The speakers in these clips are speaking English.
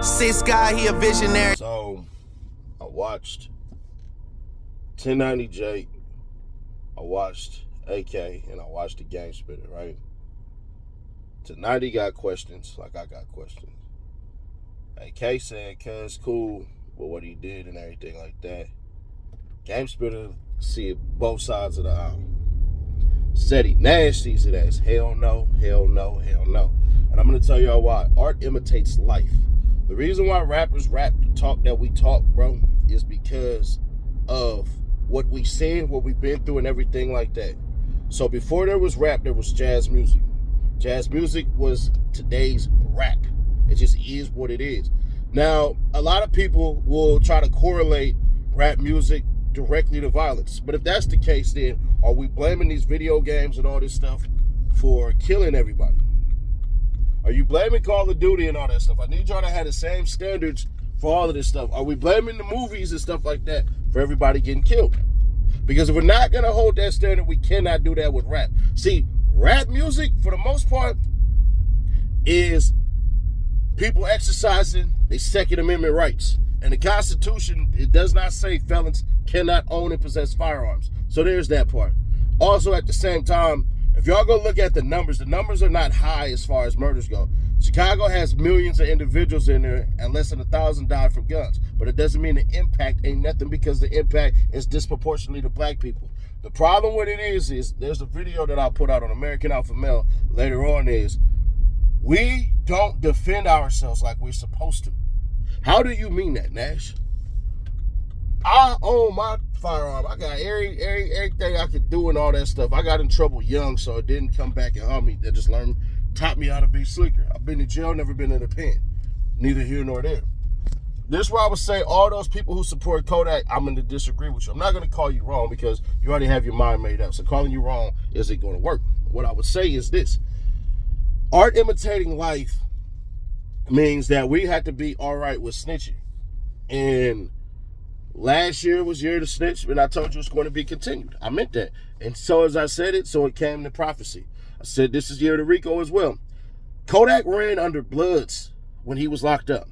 Six guy, he a visionary. So I watched 1090 Jake, I watched AK, and I watched the Game Spitter, right? Tonight he got questions like I got questions. AK said, cuz cool with what he did and everything like that. Game Spitter see both sides of the aisle. Said he nasty to that. Hell no, hell no, hell no. And I'm going to tell y'all why. Art imitates life. The reason why rappers rap the talk that we talk, bro, is because of what we seen, what we've been through, and everything like that. So before there was rap, there was jazz music. Jazz music was today's rap. It just is what it is. Now, a lot of people will try to correlate rap music directly to violence. But if that's the case, then are we blaming these video games and all this stuff for killing everybody? Are you blaming Call of Duty and all that stuff? I need y'all to have the same standards for all of this stuff. Are we blaming the movies and stuff like that for everybody getting killed? Because if we're not going to hold that standard, we cannot do that with rap. See, rap music, for the most part, is people exercising their Second Amendment rights. And the Constitution, it does not say felons cannot own and possess firearms. So there's that part. Also, at the same time, if y'all go look at the numbers are not high as far as murders go. Chicago has millions of individuals in there, and less than 1,000 died from guns. But it doesn't mean the impact ain't nothing, because the impact is disproportionately to black people. The problem with it is there's a video that I'll put out on American Alpha Male later on, is we don't defend ourselves like we're supposed to. How do you mean that, Nash? I own my firearm. I got everything I could do and all that stuff. I got in trouble young, so it didn't come back and harm me. They just taught me how to be slicker. I've been to jail, never been in a pen. Neither here nor there. This is where I would say all those people who support Kodak, I'm going to disagree with you. I'm not going to call you wrong because you already have your mind made up. So calling you wrong isn't going to work. What I would say is this. Art imitating life means that we have to be all right with snitching. And last year was year to snitch, and I told you it's going to be continued. I meant that. And so as I said it, so it came to prophecy. I said this is year to Rico as well. Kodak ran under Bloods when he was locked up.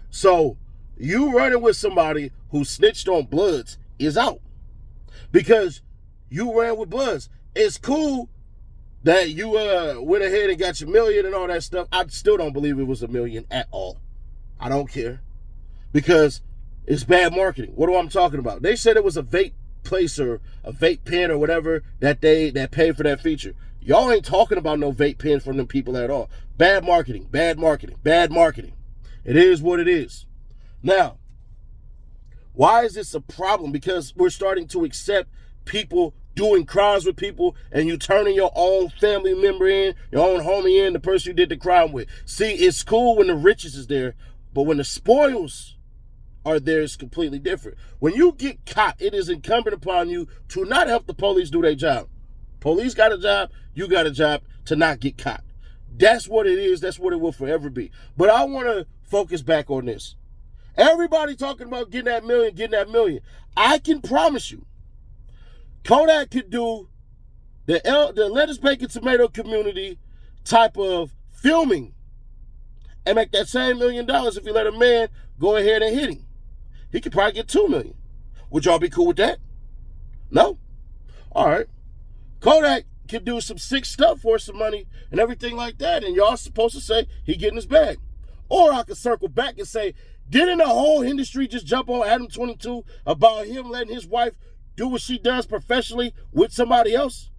So you running with somebody who snitched on Bloods is out. Because you ran with Bloods. It's cool that you went ahead and got your million and all that stuff. I still don't believe it was $1 million at all. I don't care. Because it's bad marketing. What am I talking about? They said it was a vape place or a vape pen or whatever that paid for that feature. Y'all ain't talking about no vape pen from them people at all. Bad marketing, bad marketing, bad marketing. It is what it is. Now, why is this a problem? Because we're starting to accept people doing crimes with people, and you turning your own family member in, your own homie in, the person you did the crime with. See, it's cool when the riches is there, but when the spoils are there, it's completely different. When you get caught, it is incumbent upon you to not help the police do their job. Police got a job, you got a job to not get caught. That's what it is. That's what it will forever be. But I want to focus back on this. Everybody talking about getting that million. I can promise you, Kodak could do the lettuce, bacon, tomato community type of filming and make that same $1 million if you let a man go ahead and hit him. He could probably get $2 million. Would y'all be cool with that? No? All right. Kodak could do some sick stuff for some money and everything like that, and y'all supposed to say he getting his bag. Or I could circle back and say, didn't the whole industry just jump on Adam 22 about him letting his wife do what she does professionally with somebody else?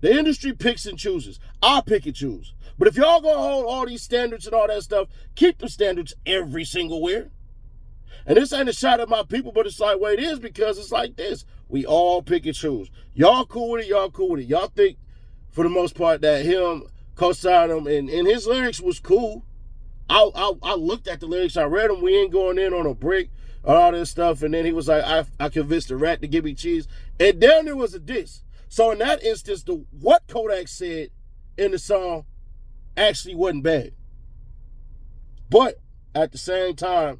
The industry picks and chooses. I'll pick and choose. But if y'all gonna hold all these standards and all that stuff, keep the standards every single where. And this ain't a shot at my people, but it's like, well, it is, because it's like this. We all pick and choose. Y'all cool with it, y'all cool with it. Y'all think, for the most part, that him co-sign him, and his lyrics was cool. I looked at the lyrics, I read them. We ain't going in on a break or all this stuff. And then he was like, I convinced the rat to give me cheese. And then there was a diss. So in that instance, what Kodak said in the song actually wasn't bad. But at the same time,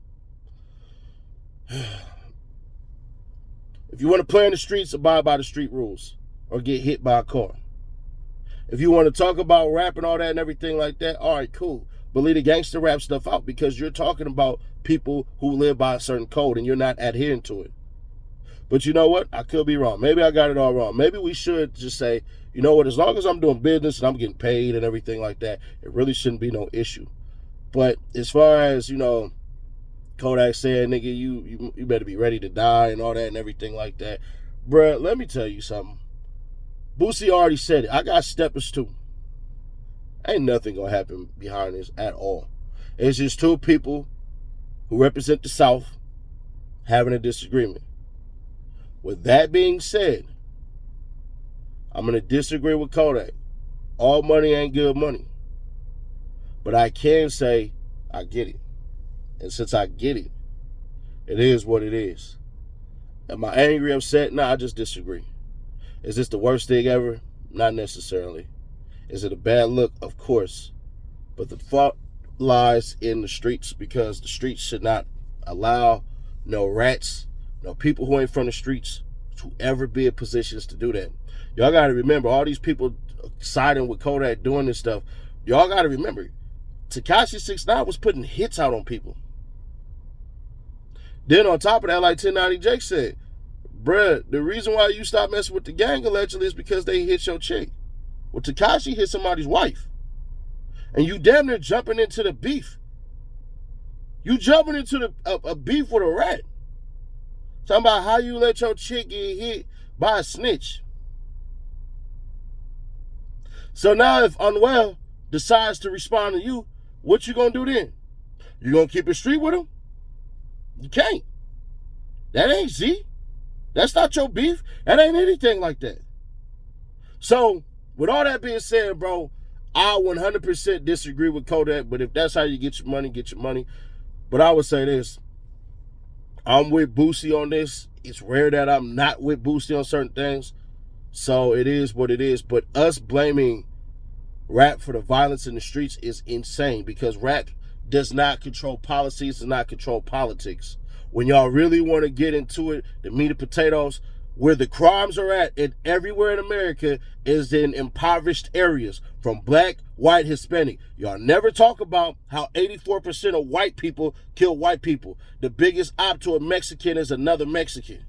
if you want to play in the streets, abide by the street rules or get hit by a car. If you want to talk about rap and all that and everything like that, all right, cool. but leave the gangster rap stuff out because you're talking about people who live by a certain code and you're not adhering to it. But you know what? I could be wrong. Maybe I got it all wrong. Maybe we should just say, you know what, as long as I'm doing business and I'm getting paid and everything like that, it really shouldn't be no issue. But as far as, you know, Kodak said, nigga, you better be ready to die and all that and everything like that. Bruh, let me tell you something. Boosie already said it. I got steppers too. Ain't nothing gonna happen behind this at all. It's just two people who represent the South having a disagreement. With that being said, I'm gonna disagree with Kodak. All money ain't good money. But I can say I get it. And since I get it, it is what it is. Am I angry, upset? Nah, I just disagree. Is this the worst thing ever? Not necessarily. Is it a bad look? Of course. But the fault lies in the streets because the streets should not allow no rats, no people who ain't from the streets to ever be in positions to do that. Y'all got to remember, all these people siding with Kodak doing this stuff, y'all got to remember, Tekashi 6ix9ine was putting hits out on people. Then on top of that, like 1090 Jake said, bruh, the reason why you stopped messing with the gang allegedly is because they hit your chick. Well, Tekashi hit somebody's wife. And you damn near jumping into the beef. You jumping into a beef with a rat. Talking about how you let your chick get hit by a snitch. So now if Unwell decides to respond to you, what you gonna do then? You gonna keep it street with him? You can't. That ain't Z. That's not your beef. That ain't anything like that. So, with all that being said, bro, I 100% disagree with Kodak, but if that's how you get your money, get your money. But I would say this. I'm with Boosie on this. It's rare that I'm not with Boosie on certain things. So, it is what it is. But us blaming rap for the violence in the streets is insane because rap does not control policies, does not control politics. When y'all really want to get into it, the meat and potatoes, where the crimes are at and everywhere in America is in impoverished areas from black, white, Hispanic. Y'all never talk about how 84% of white people kill white people. The biggest op to a Mexican is another Mexican.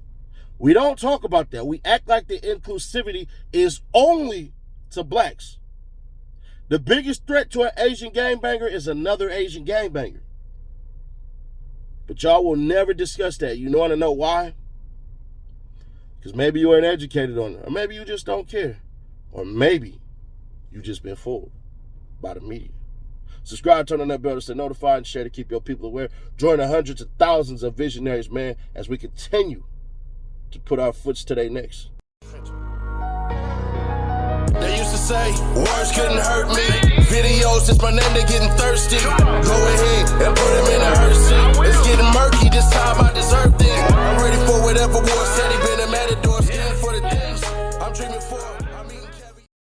We don't talk about that. We act like the inclusivity is only to blacks. The biggest threat to an Asian gangbanger is another Asian gangbanger. But y'all will never discuss that. You want to know why? Because maybe you ain't educated on it. Or maybe you just don't care. Or maybe you just been fooled by the media. Subscribe, turn on that bell to stay notified, and share to keep your people aware. Join the hundreds of thousands of visionaries, man, as we continue to put our foots to their necks. They used to say, words couldn't hurt me. Videos, just my name, they getting thirsty. Go